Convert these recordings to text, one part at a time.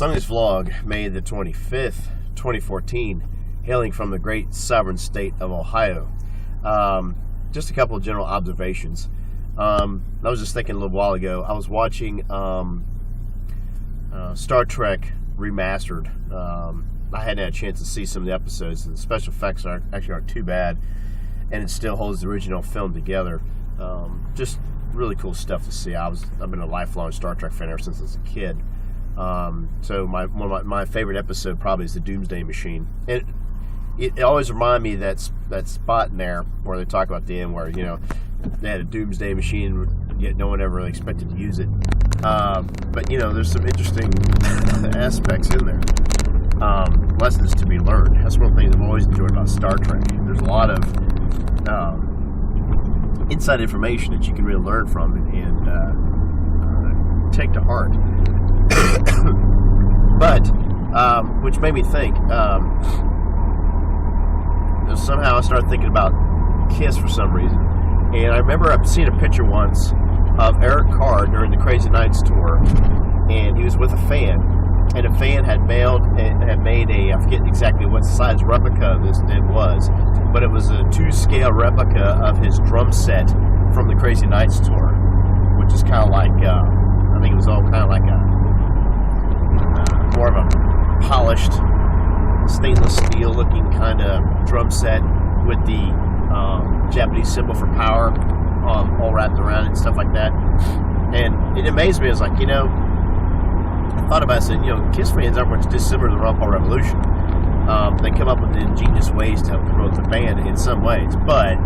Sonny's vlog, May the 25th, 2014, hailing from the great sovereign state of Ohio. Just a couple of general observations. I was just thinking a little while ago, I was watching Star Trek Remastered. I hadn't had a chance to see some of the episodes, and the special effects aren't too bad, and it still holds the original film together. Just really cool stuff to see. I've been a lifelong Star Trek fan ever since I was a kid. So my favorite episode probably is the Doomsday Machine. It always reminded me that spot in there where they talk about the end where, you know, they had a Doomsday Machine, yet no one ever really expected to use it. But, you know, there's some interesting aspects in there. Lessons to be learned. That's one of the things I've always enjoyed about Star Trek. There's a lot of inside information that you can really learn from and take to heart. But, which made me think, somehow I started thinking about Kiss for some reason. And I remember I've seen a picture once of Eric Carr during the Crazy Nights tour, and he was with a fan, and a fan had made a, I forget exactly what size replica of this it was, but it was a 2-scale replica of his drum set from the Crazy Nights tour, which is kind of like, I think it was all kind of like a, more of a polished stainless steel looking kind of drum set with the Japanese symbol for power all wrapped around it and stuff like that. And it amazed me. I was like, you know, I thought about it, said, you know, Kiss fans aren't much dissimilar to the Ron Paul Revolution. They come up with ingenious ways to help promote the band in some ways, but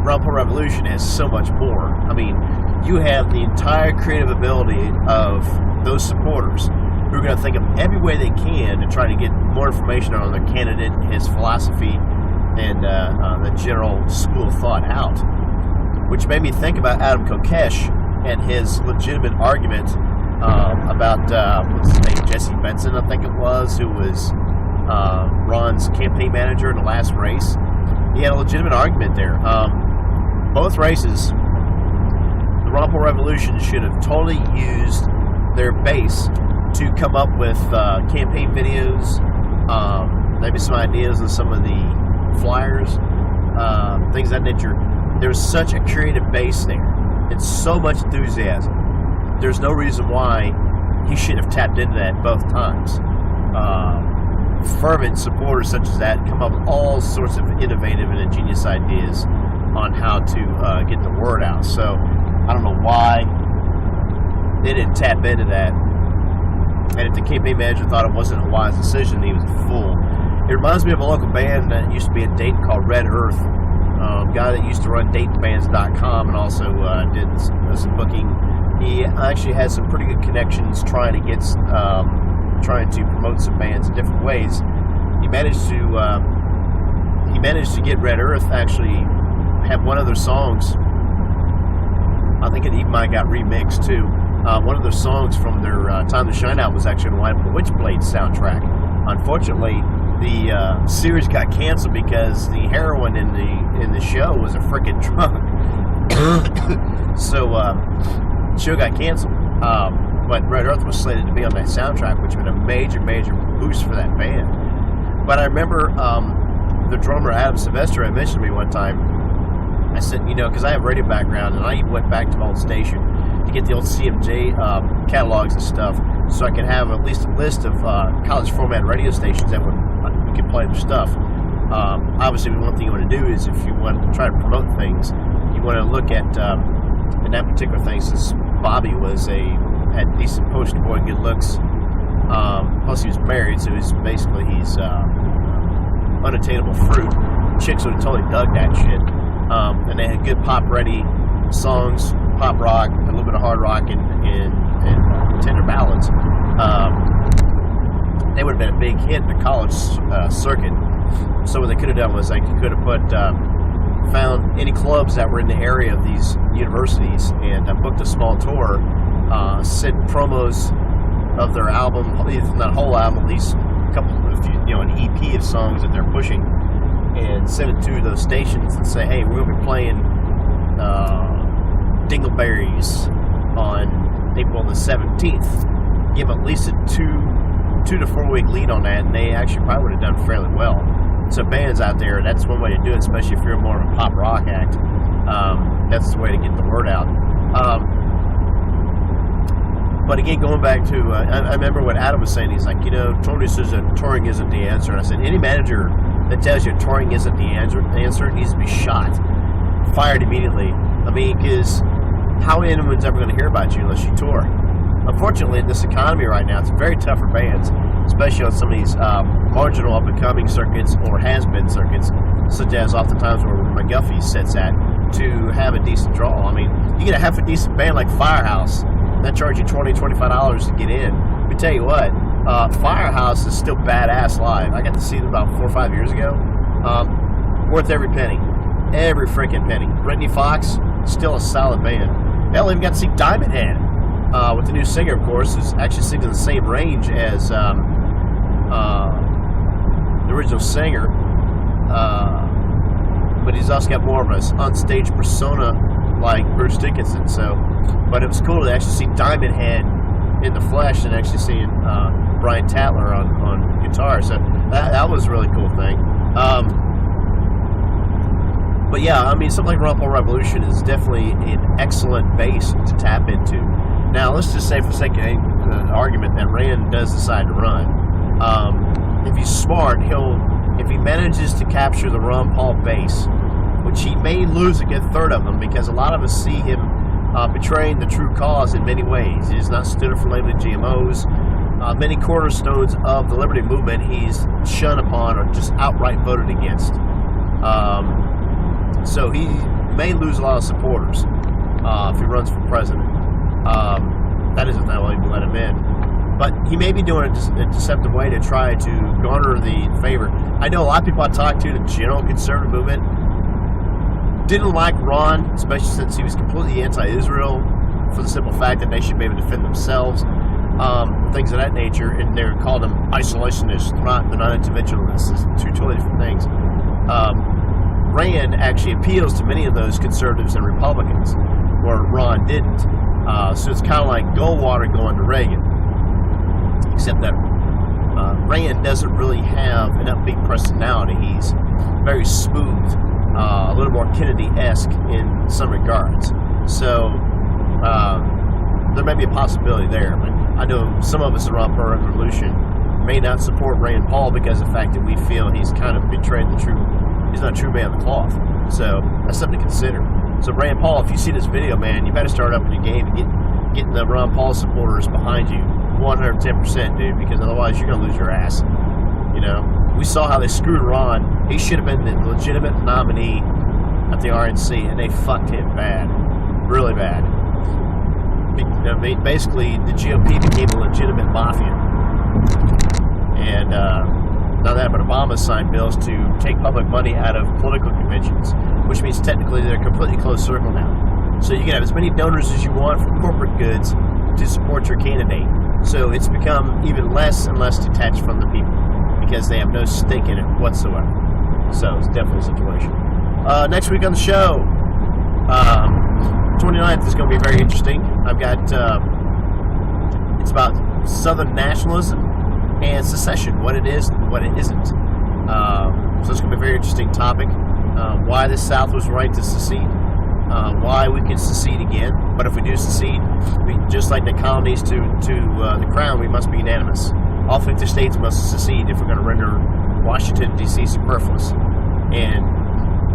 Ron Paul Revolution has so much more. I mean, you have the entire creative ability of those supporters who are going to think of every way they can to try to get more information on their candidate, his philosophy, and the general school of thought out. Which made me think about Adam Kokesh and his legitimate argument about, what's his name, Jesse Benson, I think it was, who was Ron's campaign manager in the last race. He had a legitimate argument there. Both races, the Ron Paul Revolution should have totally used their base to come up with campaign videos, maybe some ideas of some of the flyers, things of that nature. There's such a creative base there and so much enthusiasm. There's no reason why he should have tapped into that both times. Fervent supporters such as that come up with all sorts of innovative and ingenious ideas on how to get the word out. So I don't know why they didn't tap into that. And if the campaign manager thought it wasn't a wise decision, he was a fool. It reminds me of a local band that used to be in Dayton called Red Earth. A guy that used to run DaytonBands.com and also did some booking. He actually has some pretty good connections trying to promote some bands in different ways. He managed to get Red Earth actually have one of their songs. I think it even might have got remixed too. One of their songs from their Time to Shine Out was actually on the Witchblade soundtrack. Unfortunately, the series got canceled because the heroine in the show was a freaking drunk. So the show got canceled. But Red Earth was slated to be on that soundtrack, which would have been a major, major boost for that band. But I remember the drummer Adam Sylvester had mentioned to me one time. I said, you know, because I have radio background, and I even went back to my old station to get the old CMJ catalogs and stuff, so I could have at least a list of college format radio stations that we could play their stuff. Obviously, one thing you want to do is, if you want to try to promote things, you want to look at in that particular thing, since Bobby had decent poster boy, good looks. Plus, he was married, so he's unattainable fruit. Chicks would have totally dug that shit. And they had good pop-ready songs, pop rock, a little bit of hard rock, and tender ballads. They would have been a big hit in the college circuit. So what they could have done was they could have found any clubs that were in the area of these universities and booked a small tour, sent promos of their album, not whole album, at least a couple, an EP of songs that they're pushing, and send it to those stations and say, hey, we're going to be playing Dingleberries on April the 17th. give at least a 2 to 4 week lead on that, and they actually probably would have done fairly well. So bands out there, that's one way to do it, especially if you're more of a pop rock act. That's the way to get the word out. But again, going back to, I remember what Adam was saying. He's like, touring isn't the answer. And I said, any manager that tells you touring isn't the answer needs to be shot, fired immediately. I mean, because how anyone's ever going to hear about you unless you tour? Unfortunately, in this economy right now, it's very tough for bands, especially on some of these marginal up-and-coming circuits or has-been circuits, such as oftentimes where McGuffey sits at, to have a decent draw. I mean, you get a half a decent band like Firehouse, that charge you $20, $25 to get in. Let me tell you what, Firehouse is still badass live. I got to see them about 4 or 5 years ago. Worth every penny. Every freaking penny. Brittany Fox, still a solid band. Hell, even got to see Diamond Head with the new singer, of course, who's actually sings in the same range as the original singer. But he's also got more of an on-stage persona like Bruce Dickinson. But it was cool to actually see Diamond Head in the flesh and actually seeing Brian Tatler on guitar. So that was a really cool thing. But yeah, I mean, something like Rumble Revolution is definitely an excellent base to tap into. Now, let's just say for the sake of the argument that Rand does decide to run. If he's smart, if he manages to capture the Ron Paul base, which he may lose a good third of them, because a lot of us see him betraying the true cause in many ways. He has not stood up for labeling GMOs. Many cornerstones of the liberty movement he's shunned upon or just outright voted against. So he may lose a lot of supporters if he runs for president. That isn't that way to let him in. But he may be doing it a deceptive way to try to garner the favor. I know a lot of people I talked to, the general conservative movement, didn't like Ron, especially since he was completely anti-Israel, for the simple fact that they should be able to defend themselves, things of that nature, and they called them isolationists. They're not interventionists. It's two totally different things. Rand actually appeals to many of those conservatives and Republicans, where Ron didn't. So it's kind of like Goldwater going to Reagan, except that Rand doesn't really have an upbeat personality. He's very smooth, a little more Kennedy-esque in some regards. So there may be a possibility there. But I know some of us around Pro Revolution may not support Rand Paul because of the fact that we feel he's kind of betrayed the true. He's not a true man of the cloth. So that's something to consider. So Rand Paul, if you see this video, man, you better start up in your game and getting the Ron Paul supporters behind you, 110%, dude, because otherwise you're gonna lose your ass. We saw how they screwed Ron. He should have been the legitimate nominee at the RNC, and they fucked him bad, really bad. I mean, basically, the GOP became a legitimate mafia, and not that, but Obama signed bills to take public money out of political conventions, which means technically they're a completely closed circle now. So you can have as many donors as you want from corporate goods to support your candidate. So it's become even less and less detached from the people because they have no stake in it whatsoever. So it's definitely a situation. Next week on the show, 29th is going to be very interesting. I've got, it's about Southern nationalism and secession, what it is and what it isn't. So it's going to be a very interesting topic. Why the South was right to secede. Why we can secede again. But if we do secede, just like the colonies to the crown, we must be unanimous. All 50 states must secede if we're going to render Washington, D.C. superfluous. And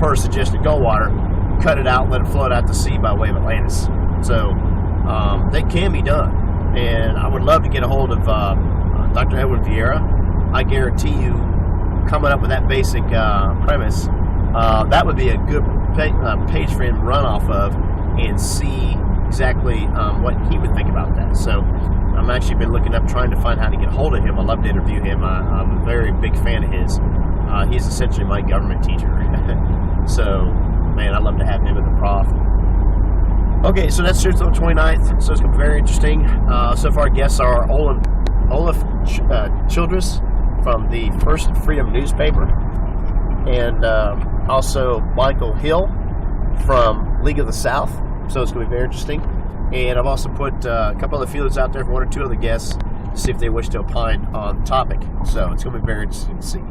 per suggested Goldwater, cut it out, let it float out to sea by way of Atlantis. So that can be done. And I would love to get a hold of Dr. Edward Vieira. I guarantee you, coming up with that basic premise, that would be a good page for him to run off of and see exactly what he would think about that. So I'm actually been looking up, trying to find how to get a hold of him. I'd love to interview him. I'm a very big fan of his. He's essentially my government teacher. So, man, I'd love to have him as a prof. Okay, so that's Tuesday the 29th. So it's going to be very interesting. So far, guests are Olaf Childress from the First Freedom newspaper, and also Michael Hill from League of the South. So it's going to be very interesting. And I've also put a couple of feelers out there for one or two other guests see if they wish to opine on the topic. So it's going to be very interesting to see.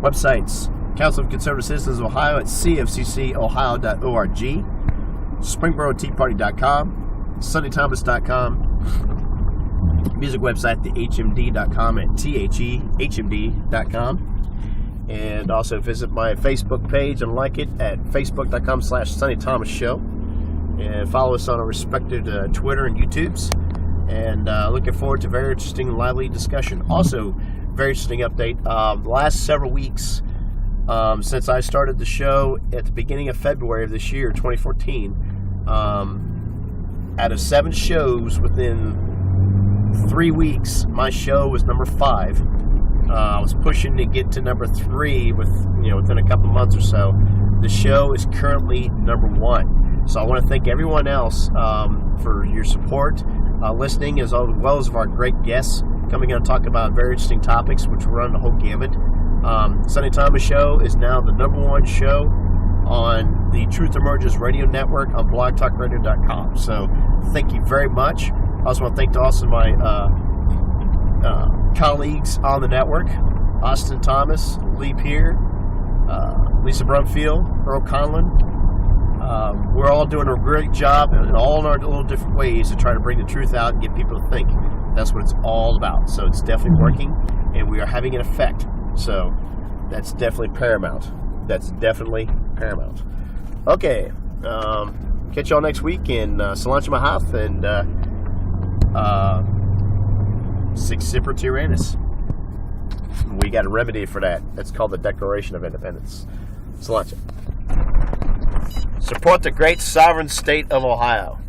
Websites: Council of Conservative Citizens of Ohio at cfccohio.org, SpringboroTeaParty.com, SonnyThomas.com, music website, thehmd.com at thehmd.com. And also visit my Facebook page and like it at facebook.com/Sonny Thomas Show. And follow us on our respective Twitter and YouTubes. And looking forward to very interesting, lively discussion. Also, very interesting update. The last several weeks, since I started the show at the beginning of February of this year, 2014, out of 7 shows within 3 weeks, my show was number 5. I was pushing to get to number 3 within a couple months or so. The show is currently number 1. So I want to thank everyone else for your support, listening, as well as our great guests coming in and talk about very interesting topics, which run the whole gamut. Sonny Thomas Show is now the number 1 show on the Truth Emerges Radio Network on blogtalkradio.com. So thank you very much. I also want to thank also my colleagues on the network: Austin Thomas, Lee Peer, Lisa Brumfield, Earl Conlon. We're all doing a great job, and all in our little different ways to try to bring the truth out and get people to think. That's what it's all about. So it's definitely working, and we are having an effect. So that's definitely paramount. Okay. Catch y'all next week in Cilantro Mahath and Sic Semper Tyrannis. We got a remedy for that. It's called the Declaration of Independence. Cilantro. Support the great sovereign state of Ohio.